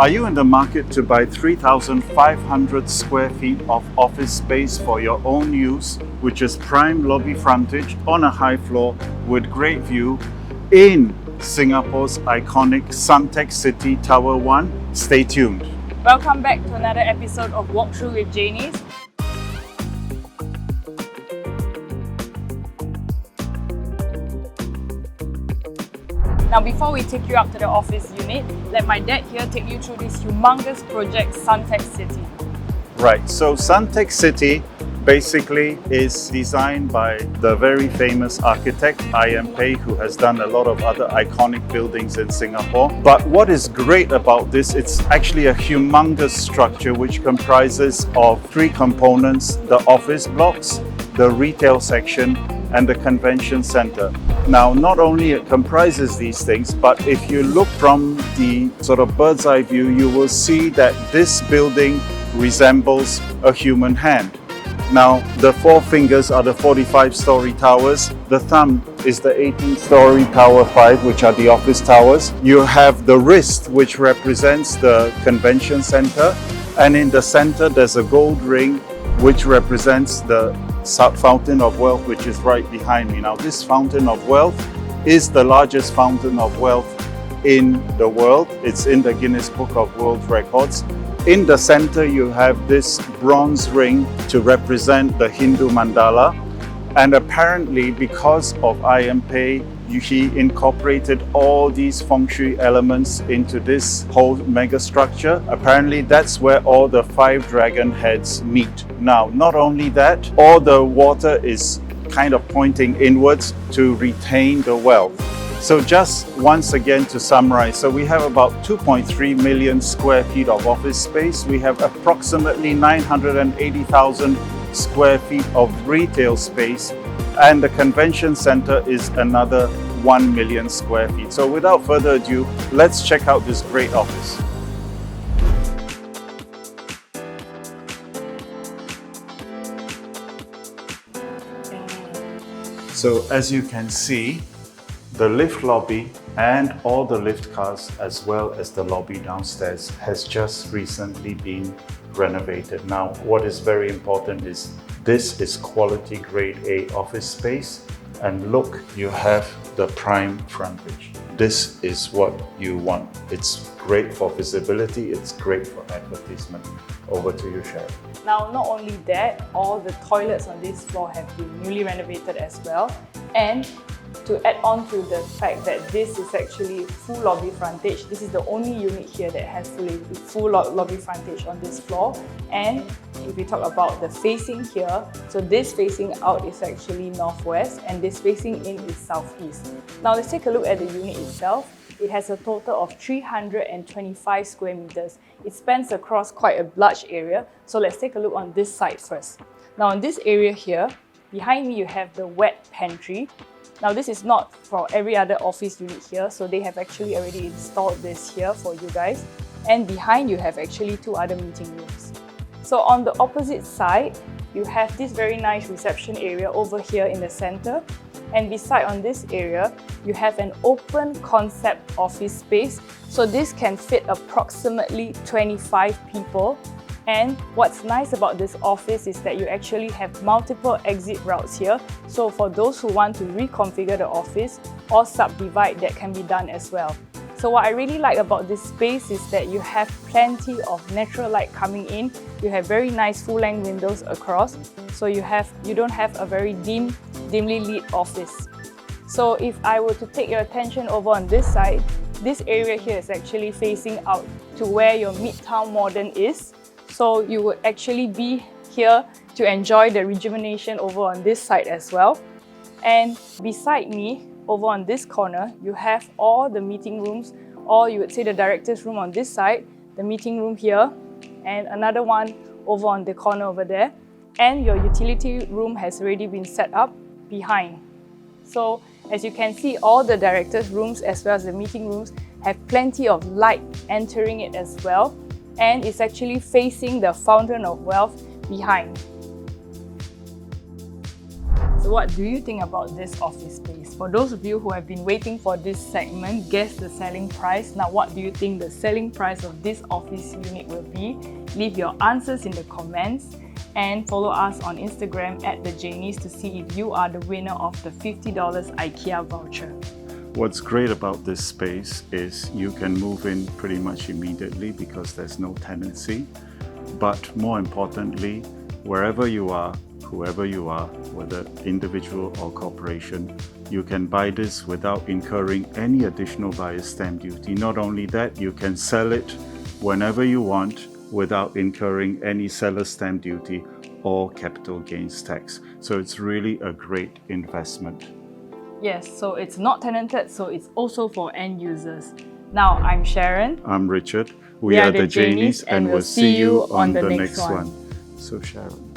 Are you in the market to buy 3,500 square feet of office space for your own use, which is prime lobby frontage on a high floor with great view in Singapore's iconic Suntec City Tower 1? Stay tuned. Welcome back to another episode of Walkthrough with Janice. Now, before we take you up to the office unit, let my dad here take you through this humongous project, Suntec City. Right, so Suntec City basically is designed by the very famous architect Pei, who has done a lot of other iconic buildings in Singapore. But what is great about this, it's actually a humongous structure which comprises of three components: the office blocks, the retail section, and the convention center. Now, not only it comprises these things, but if you look from the sort of bird's eye view, you will see that this building resembles a human hand. Now, the four fingers are the 45-story towers. The thumb is the 18-story Tower 5, which are the office towers. You have the wrist, which represents the convention center. And in the center, there's a gold ring, which represents the Fountain of Wealth, which is right behind me. Now, this Fountain of Wealth is the largest fountain of wealth in the world. It's in the Guinness Book of World Records. In the center, you have this bronze ring to represent the Hindu mandala. And apparently, because of Pei, he incorporated all these feng shui elements into this whole mega structure. Apparently, that's where all the 5 dragon heads meet. Now, not only that, all the water is kind of pointing inwards to retain the wealth. So just once again to summarize, so we have about 2.3 million square feet of office space. We have approximately 980,000 square feet of retail space, and the convention center is another 1 million square feet. So without further ado, let's check out this great office. So as you can see, the lift lobby and all the lift cars, as well as the lobby downstairs, has just recently been renovated. Now, what is very important is this is quality grade A office space. And look, you have the prime frontage. This is what you want. It's great for visibility, it's great for advertisement. Over to you, Sharon. Now, not only that, all the toilets on this floor have been newly renovated as well. And to add on to the fact that this is actually full lobby frontage, this is the only unit here that has full lobby frontage on this floor. And if we talk about the facing here, so this facing out is actually northwest and this facing in is southeast. Now let's take a look at the unit itself. It has a total of 325 square meters. It spans across quite a large area. So let's take a look on this side first. Now in this area here, behind me you have the wet pantry. Now this is not for every other office unit here, so they have actually already installed this here for you guys. And behind you have actually 2 other meeting rooms. So on the opposite side, you have this very nice reception area over here in the center. And beside on this area, you have an open concept office space. So this can fit approximately 25 people. And what's nice about this office is that you actually have multiple exit routes here. So for those who want to reconfigure the office or subdivide, that can be done as well. So what I really like about this space is that you have plenty of natural light coming in. You have very nice full-length windows across. So you don't have a very dimly lit office. So if I were to take your attention over on this side, this area here is actually facing out to where your Midtown Modern is. So you would actually be here to enjoy the rejuvenation over on this side as well. And beside me, over on this corner, you have all the meeting rooms, or you would say the director's room on this side, the meeting room here, and another one over on the corner over there. And your utility room has already been set up behind. So as you can see, all the director's rooms as well as the meeting rooms have plenty of light entering it as well. And it's actually facing the Fountain of Wealth behind. So So what do you think about this office space? For those of you who have been waiting for this segment, guess the selling price. Now, what do you think the selling price of this office unit will be? Leave your answers in the comments and follow us on Instagram at the Janies to see if you are the winner of the $50 IKEA voucher. What's great about this space is you can move in pretty much immediately because there's no tenancy. But more importantly, wherever you are, whoever you are, whether individual or corporation, you can buy this without incurring any additional buyer's stamp duty. Not only that, you can sell it whenever you want without incurring any seller's stamp duty or capital gains tax. So it's really a great investment. Yes, so it's not tenanted, so it's also for end users. Now, I'm Sharon. I'm Richard. We are the Janies, and we'll see you on the next one. So Sharon.